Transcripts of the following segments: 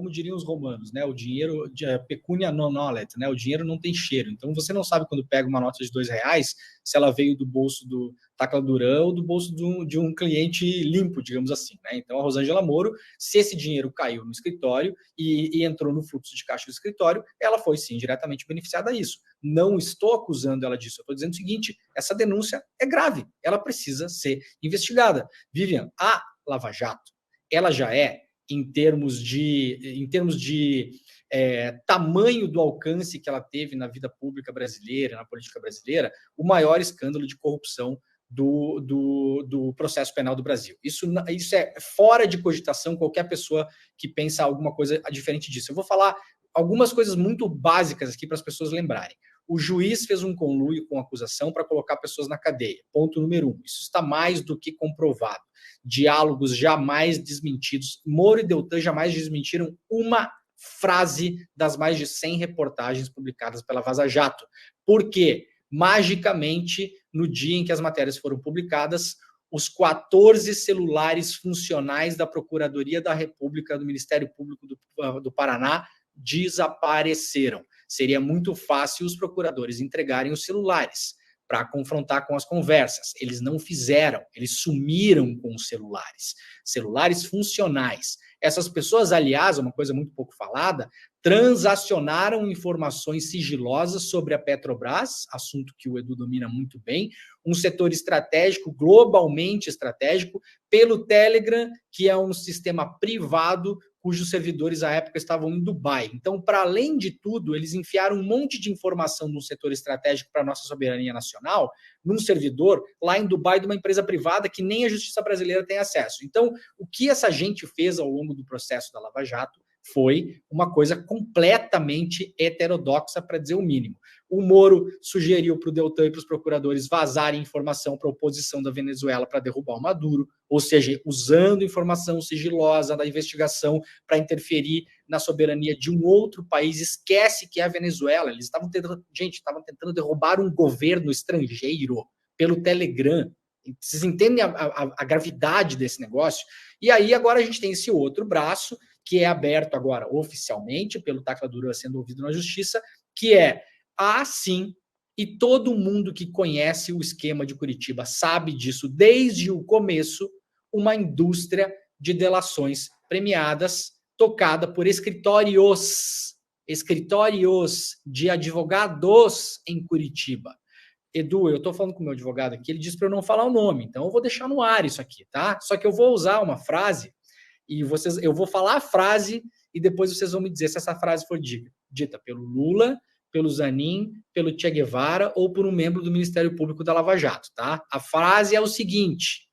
como diriam os romanos, né? O dinheiro, pecunia non olet, né? O dinheiro não tem cheiro. Então, você não sabe quando pega uma nota de R$2 se ela veio do bolso do Tacla Duran ou do bolso de um cliente limpo, digamos assim, né? Então, a Rosângela Moro, se esse dinheiro caiu no escritório e entrou no fluxo de caixa do escritório, ela foi, sim, diretamente beneficiada a isso. Não estou acusando ela disso. Eu estou dizendo o seguinte, essa denúncia é grave. Ela precisa ser investigada. Vivian, a Lava Jato, ela já em termos de tamanho do alcance que ela teve na vida pública brasileira, na política brasileira, o maior escândalo de corrupção do processo penal do Brasil. Isso é fora de cogitação qualquer pessoa que pensa alguma coisa diferente disso. Eu vou falar algumas coisas muito básicas aqui para as pessoas lembrarem. O juiz fez um conluio com a acusação para colocar pessoas na cadeia. Ponto número 1. Isso está mais do que comprovado. Diálogos jamais desmentidos. Moro e Deltan jamais desmentiram uma frase das mais de 100 reportagens publicadas pela Vaza Jato. Por quê? Magicamente, no dia em que as matérias foram publicadas, os 14 celulares funcionais da Procuradoria da República, do Ministério Público do Paraná, desapareceram. Seria muito fácil os procuradores entregarem os celulares para confrontar com as conversas. Eles não fizeram, eles sumiram com os celulares funcionais. Essas pessoas, aliás, uma coisa muito pouco falada, transacionaram informações sigilosas sobre a Petrobras, assunto que o Edu domina muito bem, um setor estratégico, globalmente estratégico, pelo Telegram, que é um sistema privado cujos servidores à época estavam em Dubai. Então, para além de tudo, eles enfiaram um monte de informação de um setor estratégico para a nossa soberania nacional, num servidor lá em Dubai de uma empresa privada que nem a justiça brasileira tem acesso. Então, o que essa gente fez ao longo do processo da Lava Jato foi uma coisa completamente heterodoxa, para dizer o mínimo. O Moro sugeriu para o Deltan e para os procuradores vazarem informação para a oposição da Venezuela para derrubar o Maduro, ou seja, usando informação sigilosa da investigação para interferir na soberania de um outro país. Esquece que é a Venezuela. Eles estavam tentando derrubar um governo estrangeiro pelo Telegram. Vocês entendem a gravidade desse negócio? E aí agora a gente tem esse outro braço, que é aberto agora oficialmente pelo Tacla Duran sendo ouvido na justiça, que é sim, e todo mundo que conhece o esquema de Curitiba sabe disso desde o começo, uma indústria de delações premiadas tocada por escritórios de advogados em Curitiba. Edu, eu estou falando com o meu advogado aqui, ele disse para eu não falar o nome, então eu vou deixar no ar isso aqui, tá? Só que eu vou usar uma frase e eu vou falar a frase e depois vocês vão me dizer se essa frase foi dita pelo Lula, pelo Zanin, pelo Che Guevara ou por um membro do Ministério Público da Lava Jato, tá? A frase é o seguinte: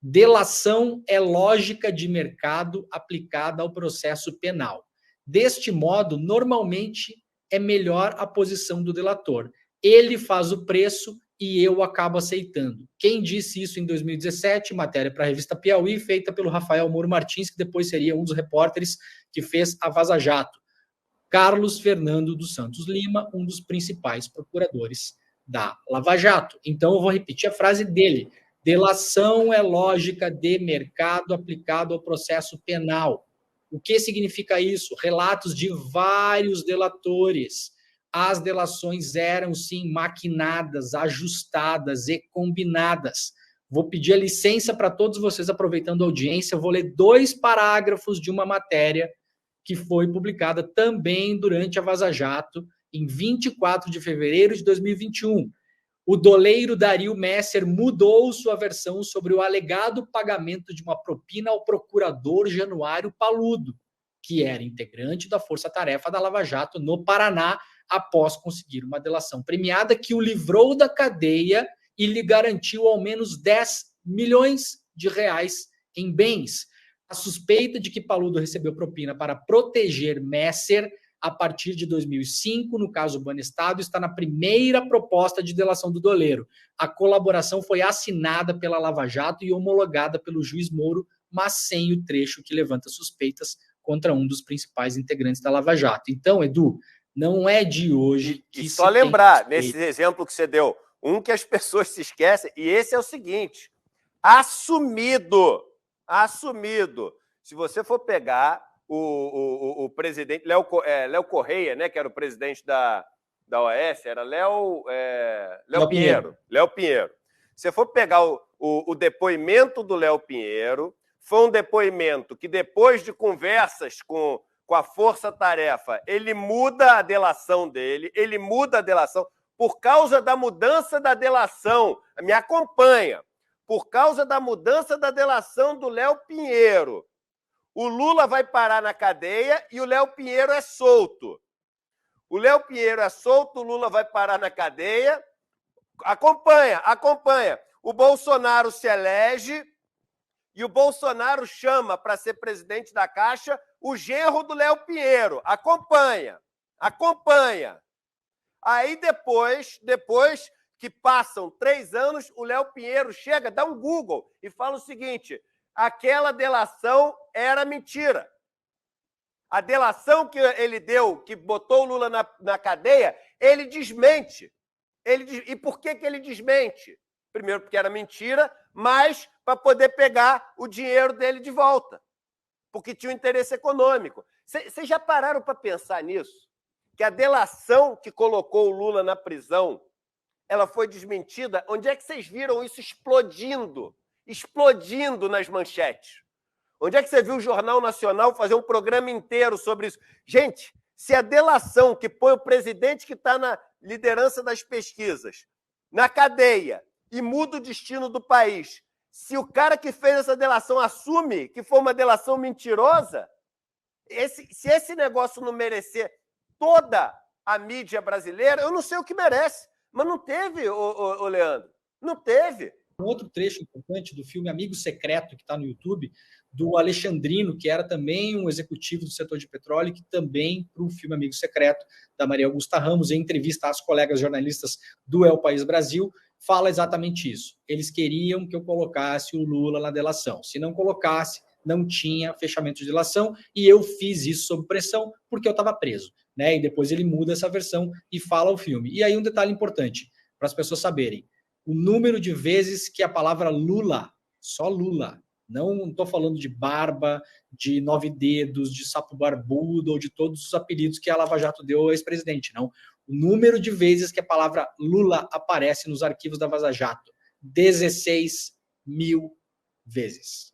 delação é lógica de mercado aplicada ao processo penal. Deste modo, normalmente é melhor a posição do delator. Ele faz o preço e eu acabo aceitando. Quem disse isso em 2017? Matéria para a revista Piauí, feita pelo Rafael Moro Martins, que depois seria um dos repórteres que fez a Vaza Jato. Carlos Fernando dos Santos Lima, um dos principais procuradores da Lava Jato. Então, eu vou repetir a frase dele. Delação é lógica de mercado aplicado ao processo penal. O que significa isso? Relatos de vários delatores. As delações eram, sim, maquinadas, ajustadas e combinadas. Vou pedir a licença para todos vocês, aproveitando a audiência, eu vou ler 2 parágrafos de uma matéria que foi publicada também durante a Vaza Jato, em 24 de fevereiro de 2021. O doleiro Dario Messer mudou sua versão sobre o alegado pagamento de uma propina ao procurador Januário Paludo, que era integrante da Força-Tarefa da Lava Jato no Paraná, após conseguir uma delação premiada que o livrou da cadeia e lhe garantiu ao menos 10 milhões de reais em bens. A suspeita de que Paludo recebeu propina para proteger Messer a partir de 2005, no caso Banestado, está na primeira proposta de delação do doleiro. A colaboração foi assinada pela Lava Jato e homologada pelo juiz Moro, mas sem o trecho que levanta suspeitas contra um dos principais integrantes da Lava Jato. Então, Edu, não é de hoje que e só lembrar, nesse exemplo que você deu, um que as pessoas se esquecem, e esse é o seguinte: assumido. Se você for pegar o presidente Léo Correia, né, que era o presidente da OAS, era Léo Pinheiro. Léo Pinheiro. Se for pegar o depoimento do Léo Pinheiro, foi um depoimento que, depois de conversas com a Força-Tarefa, ele muda a delação dele, por causa da mudança da delação. Me acompanha. Por causa da mudança da delação do Léo Pinheiro, o Lula vai parar na cadeia e o Léo Pinheiro é solto. O Léo Pinheiro é solto, o Lula vai parar na cadeia. Acompanha. O Bolsonaro se elege e o Bolsonaro chama para ser presidente da Caixa o genro do Léo Pinheiro. Acompanha. Aí depois que passam 3 anos, o Léo Pinheiro chega, dá um Google e fala o seguinte: aquela delação era mentira. A delação que ele deu, que botou o Lula na cadeia, ele desmente. E por que ele desmente? Primeiro, porque era mentira, mas para poder pegar o dinheiro dele de volta, porque tinha um interesse econômico. Vocês já pararam para pensar nisso? Que a delação que colocou o Lula na prisão, ela foi desmentida? Onde é que vocês viram isso explodindo nas manchetes? Onde é que você viu o Jornal Nacional fazer um programa inteiro sobre isso? Gente, se a delação que põe o presidente que está na liderança das pesquisas na cadeia e muda o destino do país, se o cara que fez essa delação assume que foi uma delação mentirosa, se esse negócio não merecer toda a mídia brasileira, eu não sei o que merece. Mas não teve, ô Leandro. Não teve. Um outro trecho importante do filme Amigo Secreto, que está no YouTube, do Alexandrino, que era também um executivo do setor de petróleo, que também, para o filme Amigo Secreto, da Maria Augusta Ramos, em entrevista às colegas jornalistas do El País Brasil, fala exatamente isso. Eles queriam que eu colocasse o Lula na delação. Se não colocasse, não tinha fechamento de delação, e eu fiz isso sob pressão porque eu estava preso. Né? E depois ele muda essa versão e fala o filme. E aí um detalhe importante, para as pessoas saberem: o número de vezes que a palavra Lula, só Lula, não estou falando de Barba, de Nove Dedos, de Sapo Barbudo ou de todos os apelidos que a Lava Jato deu ao ex-presidente, não. O número de vezes que a palavra Lula aparece nos arquivos da Vaza Jato, 16 mil vezes.